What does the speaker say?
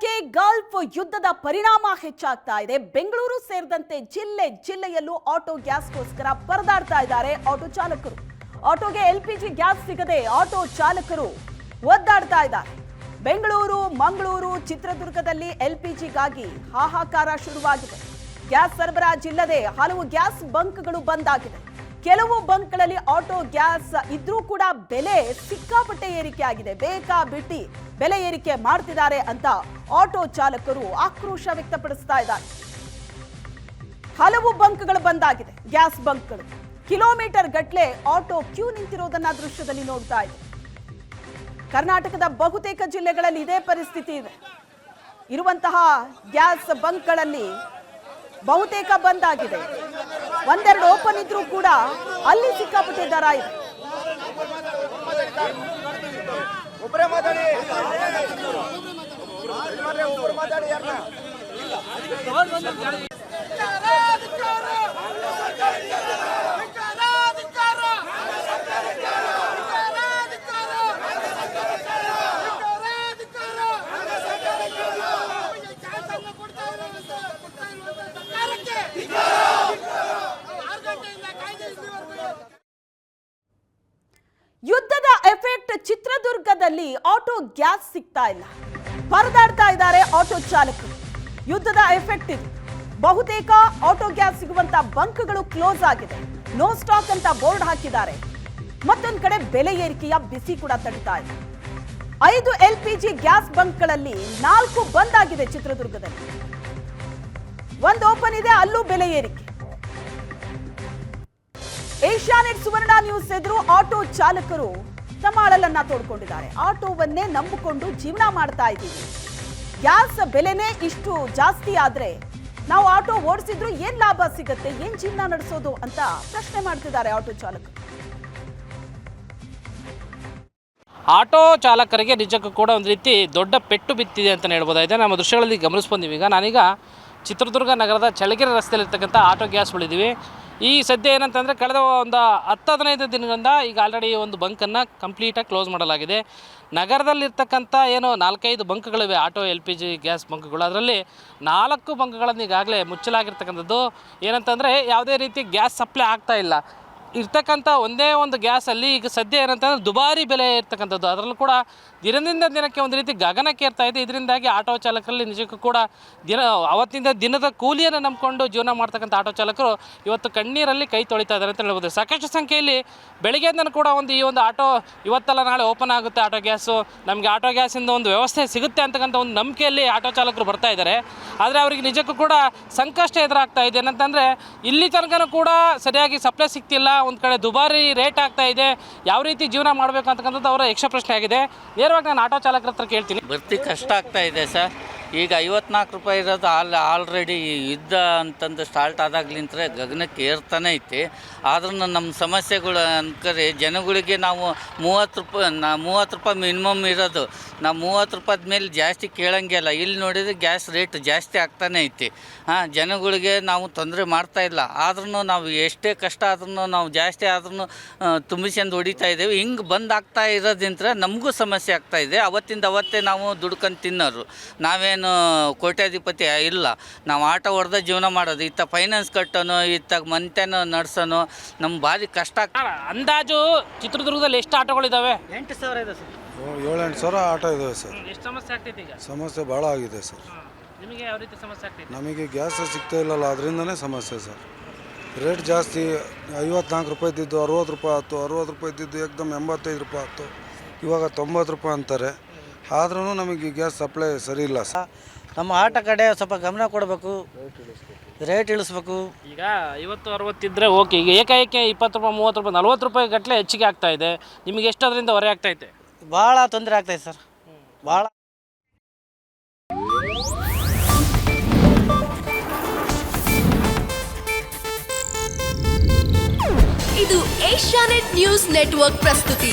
ದಿನಕ್ಕೆ ಗಲ್ಫ್ ಯುದ್ಧದ ಪರಿಣಾಮ ಹೆಚ್ಚಾಗ್ತಾ ಇದೆ. ಬೆಂಗಳೂರು ಸೇರಿದಂತೆ ಜಿಲ್ಲೆಯಲ್ಲೂ ಆಟೋ ಗ್ಯಾಸ್ಗೋಸ್ಕರ ಪರದಾಡ್ತಾ ಇದ್ದಾರೆ ಆಟೋ ಚಾಲಕರು. ಆಟೋಗೆ ಎಲ್ಪಿಜಿ ಗ್ಯಾಸ್ ಸಿಗದೆ ಆಟೋ ಚಾಲಕರು ಒದ್ದಾಡ್ತಾ ಇದ್ದಾರೆ. ಬೆಂಗಳೂರು, ಮಂಗಳೂರು, ಚಿತ್ರದುರ್ಗದಲ್ಲಿ ಎಲ್ಪಿಜಿಗಾಗಿ ಹಾಹಾಕಾರ ಶುರುವಾಗಿದೆ. ಗ್ಯಾಸ್ ಸರಬರಾಜಿಲ್ಲದೆ ಹಲವು ಗ್ಯಾಸ್ ಬಂಕ್ಗಳು ಬಂದ್ ಆಗಿದೆ. ಕೆಲವು ಬಂಕ್ಗಳಲ್ಲಿ ಆಟೋ ಗ್ಯಾಸ್ ಇದ್ರೂ ಕೂಡ ಬೆಲೆ ಸಿಕ್ಕಾಪಟ್ಟೆ ಏರಿಕೆ ಆಗಿದೆ. ಬೇಕಾ ಬಿಟ್ಟಿ ಬೆಲೆ ಏರಿಕೆ ಮಾಡ್ತಿದ್ದಾರೆ ಅಂತ ಆಟೋ ಚಾಲಕರು ಆಕ್ರೋಶ ವ್ಯಕ್ತಪಡಿಸ್ತಾ ಇದ್ದಾರೆ. ಹಲವು ಬಂಕ್ಗಳು ಬಂದಾಗಿದೆ, ಗ್ಯಾಸ್ ಬಂಕ್ಗಳು. ಕಿಲೋಮೀಟರ್ ಗಟ್ಟಲೆ ಆಟೋ ಕ್ಯೂ ನಿಂತಿರೋದನ್ನ ದೃಶ್ಯದಲ್ಲಿ ನೋಡ್ತಾ ಇದೆ. ಕರ್ನಾಟಕದ ಬಹುತೇಕ ಜಿಲ್ಲೆಗಳಲ್ಲಿ ಇದೇ ಪರಿಸ್ಥಿತಿ ಇದೆ. ಇರುವಂತಹ ಗ್ಯಾಸ್ ಬಂಕ್ಗಳಲ್ಲಿ ಬಹುತೇಕ ಬಂದ್ ಆಗಿದೆ. ಒಂದೆರಡು ಓಪನ್ ಇದ್ರೂ ಕೂಡ ಅಲ್ಲಿ ಸಿಕ್ಕಾಪಟ್ಟೆ ದರ ಇದೆ. ಯುದ್ಧದ ಎಫೆಕ್ಟ್ ಚಿತ್ರದುರ್ಗದಲ್ಲಿ ಆಟೋ ಗ್ಯಾಸ್ ಸಿಗ್ತಾ ಇಲ್ಲ. ಪರದಾಡ್ತಾ ಇದ್ದಾರೆ ಆಟೋ ಚಾಲಕರು. ಯುದ್ಧದ ಎಫೆಕ್ಟ್ ಇದು. ಬಹುತೇಕ ಆಟೋ ಗ್ಯಾಸ್ ಸಿಗುವಂತ ಬಂಕ್ಗಳು ಕ್ಲೋಸ್ ಆಗಿದೆ. ನೋ ಸ್ಟಾಕ್ ಅಂತ ಬೋರ್ಡ್ ಹಾಕಿದ್ದಾರೆ. ಮತ್ತೊಂದು ಕಡೆ ಬೆಲೆ ಏರಿಕೆಯ ಬಿಸಿ ಕೂಡ ತಡ್ತಾ ಇದೆ. 5 ಎಲ್ಪಿಜಿ ಗ್ಯಾಸ್ ಬಂಕ್ಗಳಲ್ಲಿ 4 ಬಂದ್ ಆಗಿದೆ ಚಿತ್ರದುರ್ಗದಲ್ಲಿ. ಒಂದು ಓಪನ್ ಇದೆ, ಅಲ್ಲೂ ಬೆಲೆ ಏರಿಕೆ. ಏಷ್ಯಾನೆಟ್ ಸುವರ್ಣ ನ್ಯೂಸ್ ಎದುರು ಆಟೋ ಚಾಲಕರು ತಮ್ಮ ಅಳಲನ್ನ ತೋಡ್ಕೊಂಡಿದ್ದಾರೆ. ಆಟೋವನ್ನೇ ನಂಬಿಕೊಂಡು ಜೀವನ ಮಾಡ್ತಾ ಇದ್ದೀವಿ. ಗ್ಯಾಸ್ ಬೆಲೆನೇ ಇಷ್ಟು ಜಾಸ್ತಿ ಆದ್ರೆ ನಾವು ಆಟೋ ಓಡಿಸಿದ್ರು ಏನ್ ಲಾಭ ಸಿಗುತ್ತೆ, ಏನ್ ಜೀವನ ನಡೆಸೋದು ಅಂತ ಪ್ರಶ್ನೆ ಮಾಡ್ತಿದ್ದಾರೆ ಆಟೋ ಚಾಲಕರು. ಆಟೋ ಚಾಲಕರಿಗೆ ನಿಜಕ್ಕೂ ಕೂಡ ಒಂದು ರೀತಿ ದೊಡ್ಡ ಪೆಟ್ಟು ಬಿತ್ತಿದೆ ಅಂತಲೇ ಹೇಳ್ಬೋದಾಗಿದೆ. ನಮ್ಮ ದೃಶ್ಯಗಳಲ್ಲಿ ಗಮನಿಸ್ಬಂದಿವಿ. ಈಗ ನಾನೀಗ ಚಿತ್ರದುರ್ಗ ನಗರದ ಚಳ್ಳಕೆರೆ ರಸ್ತೆಯಲ್ಲಿರ್ತಕ್ಕಂಥ ಆಟೋ ಗ್ಯಾಸ್ಗಳಿದ್ದೀವಿ. ಈ ಸದ್ಯ ಏನಂತಂದರೆ ಕಳೆದ ಒಂದು 10-15 ದಿನಗಳಿಂದ ಈಗ ಆಲ್ರೆಡಿ ಒಂದು ಬಂಕನ್ನು ಕಂಪ್ಲೀಟಾಗಿ ಕ್ಲೋಸ್ ಮಾಡಲಾಗಿದೆ. ನಗರದಲ್ಲಿರ್ತಕ್ಕಂಥ ಏನು 4-5 ಬಂಕ್ಗಳಿವೆ ಆಟೋ LPG ಗ್ಯಾಸ್ ಬಂಕ್ಗಳು. ಅದರಲ್ಲಿ 4 ಬಂಕ್ಗಳನ್ನು ಈಗಾಗಲೇ ಮುಚ್ಚಲಾಗಿರ್ತಕ್ಕಂಥದ್ದು. ಏನಂತಂದರೆ ಯಾವುದೇ ರೀತಿ ಗ್ಯಾಸ್ ಸಪ್ಲೈ ಆಗ್ತಾ ಇಲ್ಲ. ಇರ್ತಕ್ಕಂಥ ಒಂದೇ ಒಂದು ಗ್ಯಾಸಲ್ಲಿ ಈಗ ಸದ್ಯ ಏನಂತಂದರೆ ದುಬಾರಿ ಬೆಲೆ ಇರ್ತಕ್ಕಂಥದ್ದು. ಅದರಲ್ಲೂ ಕೂಡ ದಿನದಿಂದ ದಿನಕ್ಕೆ ಒಂದು ರೀತಿ ಗಗನಕ್ಕೇರ್ತಾ ಇದೆ. ಇದರಿಂದಾಗಿ ಆಟೋ ಚಾಲಕರಲ್ಲಿ ನಿಜಕ್ಕೂ ಕೂಡ ಅವತ್ತಿಂದ ದಿನದ ಕೂಲಿಯನ್ನು ನಂಬಿಕೊಂಡು ಜೀವನ ಮಾಡ್ತಕ್ಕಂಥ ಆಟೋ ಚಾಲಕರು ಇವತ್ತು ಕಣ್ಣೀರಲ್ಲಿ ಕೈ ತೊಳಿತಾ ಇದ್ದಾರೆ ಅಂತ ಹೇಳ್ಬೋದು. ಸಾಕಷ್ಟು ಸಂಖ್ಯೆಯಲ್ಲಿ ಬೆಳಗ್ಗೆಯಿಂದನೂ ಕೂಡ ಈ ಒಂದು ಆಟೋ ಇವತ್ತಲ್ಲ ನಾಳೆ ಓಪನ್ ಆಗುತ್ತೆ ಆಟೋ ಗ್ಯಾಸು, ನಮಗೆ ಆಟೋ ಗ್ಯಾಸಿಂದ ಒಂದು ವ್ಯವಸ್ಥೆ ಸಿಗುತ್ತೆ ಅಂತಕ್ಕಂಥ ಒಂದು ನಂಬಿಕೆಯಲ್ಲಿ ಆಟೋ ಚಾಲಕರು ಬರ್ತಾ ಇದ್ದಾರೆ. ಆದರೆ ಅವರಿಗೆ ನಿಜಕ್ಕೂ ಕೂಡ ಸಂಕಷ್ಟ ಎದುರಾಗ್ತಾ ಇದೆ. ಏನಂತಂದರೆ ಇಲ್ಲಿ ತನಕನೂ ಕೂಡ ಸರಿಯಾಗಿ ಸಪ್ಲೈ ಸಿಗ್ತಿಲ್ಲ. ಒಂದು ಕಡೆ ದುಬಾರಿ ರೇಟ್ ಆಗ್ತಾ ಇದೆ. ಯಾವ ರೀತಿ ಜೀವನ ಮಾಡಬೇಕು ಅಂತಕ್ಕಂಥದ್ದು ಅವರ ಯಕ್ಷ ಪ್ರಶ್ನೆ ಆಗಿದೆ. ನೇರವಾಗಿ ನಾನು ಆಟೋ ಚಾಲಕರ ಹತ್ರ ಕೇಳ್ತೀನಿ. ಭರ್ತಿ ಕಷ್ಟ ಆಗ್ತಾ ಇದೆ ಸರ್. ಈಗ 54 ರೂಪಾಯಿ ಇರೋದು ಆಲ್ರೆಡಿ ಯುದ್ಧ ಅಂತಂದು ಸ್ಟಾರ್ಟ್ ಆದಾಗ್ಲಿಂತ ಗಗನಕ್ಕೆ ಏರ್ತಾನೆ ಐತಿ. ಆದ್ರೂ ನಮ್ಮ ಸಮಸ್ಯೆಗಳು ಅನ್ಕರಿ ಜನಗಳಿಗೆ ನಾವು 30 ರೂಪಾಯಿ ಮಿನಿಮಮ್ ಇರೋದು. ನಾವು 30 ರೂಪಾಯಿ ಮೇಲೆ ಜಾಸ್ತಿ ಕೇಳಂಗೆ ಇಲ್ಲ. ಇಲ್ಲಿ ನೋಡಿದರೆ ಗ್ಯಾಸ್ ರೇಟ್ ಜಾಸ್ತಿ ಆಗ್ತಾನೆ ಐತಿ. ಜನಗಳಿಗೆ ನಾವು ತೊಂದರೆ ಮಾಡ್ತಾ ಇಲ್ಲ. ಆದ್ರೂ ನಾವು ಎಷ್ಟೇ ಕಷ್ಟ ಆದ್ರೂ ನಾವು ಜಾಸ್ತಿ ಆದ್ರೂ ತುಂಬಿಸ್ಕೊಂಡು ಹೊಡಿತಾ ಇದ್ದೇವೆ. ಹಿಂಗೆ ಬಂದ್ ಆಗ್ತಾ ಇರೋದ್ರಿಂದ ನಮಗೂ ಸಮಸ್ಯೆ ಆಗ್ತಾ ಇದೆ. ಅವತ್ತೇ ನಾವು ದುಡ್ಕೊಂಡು ತಿನ್ನೋರು. ನಾವೇನು ಕೋಟ್ಯಾಧಿಪತಿ ಇಲ್ಲ. ನಾವು ಆಟೋ ಹೊಡೆದ ಜೀವನ ಮಾಡೋದು. ಇತ್ತ ಫೈನಾನ್ಸ್ ಕಟ್ಟೋನು, ಇತ್ತ ಮಂತೆನೋ ನಡೆಸೋನು ನಮ್ಮ ಭಾರಿ ಕಷ್ಟ. ಅಂದಾಜು ಚಿತ್ರದುರ್ಗದಲ್ಲಿ ಎಷ್ಟು ಆಟೋಗಳಿದ್ದಾವೆ? 8,000 ಇದೆ ಸರ್. 7-8 ಸಾವಿರ ಆಟೋ ಇದಾವೆ ಸರ್. ಎಷ್ಟು ಸಮಸ್ಯೆ ಆಗ್ತೈತೆ ಈಗ? ಸಮಸ್ಯೆ ಭಾಳ ಆಗಿದೆ ಸರ್. ನಿಮಗೆ ಯಾವ ರೀತಿ ಸಮಸ್ಯೆ ಆಗ್ತೈತೆ? ನಮಗೆ ಗ್ಯಾಸ್ ಸಿಗ್ತಾ ಇಲ್ಲಲ್ಲ, ಅದರಿಂದನೇ ಸಮಸ್ಯೆ ಸರ್. ರೇಟ್ ಜಾಸ್ತಿ 54 ರೂಪಾಯಿ ಇದ್ದಿದ್ದು 60 ರೂಪಾಯಿ ಆಯ್ತು. 60 ರೂಪಾಯಿ ಇದ್ದಿದ್ದು ಏಕದಮ್ 85 ರೂಪಾಯಿ ಆಯ್ತು. ಇವಾಗ 90 ರೂಪಾಯಿ ಅಂತಾರೆ. ಆದ್ರೂ ನಮಗೆ ಗ್ಯಾಸ್ ಸಪ್ಲೈ ಸರಿ ಇಲ್ಲ ಸರ್. ನಮ್ಮ ಆಟ ಕಡೆ ಸ್ವಲ್ಪ ಗಮನ ಕೊಡಬೇಕು, ರೇಟ್ ಇಳಿಸ್ಬೇಕು. ಈಗ 50-60 ಇದ್ದರೆ ಓಕೆ. ಈಗ ಏಕಾಏಕಿ 20 ರೂಪಾಯಿ, 30 ರೂಪಾಯಿ, 40 ರೂಪಾಯಿ ಗಟ್ಟಲೆ ಹೆಚ್ಚಿಗೆ ಆಗ್ತಾ ಇದೆ. ನಿಮಗೆ ಎಷ್ಟು ಅದರಿಂದ ಹೊರೆ ಆಗ್ತೈತೆ? ಭಾಳ ತೊಂದರೆ ಆಗ್ತೈತೆ ಸರ್, ಭಾಳ. ಇದು ಏಷ್ಯಾನೆಟ್ ನ್ಯೂಸ್ ನೆಟ್ವರ್ಕ್ ಪ್ರಸ್ತುತಿ.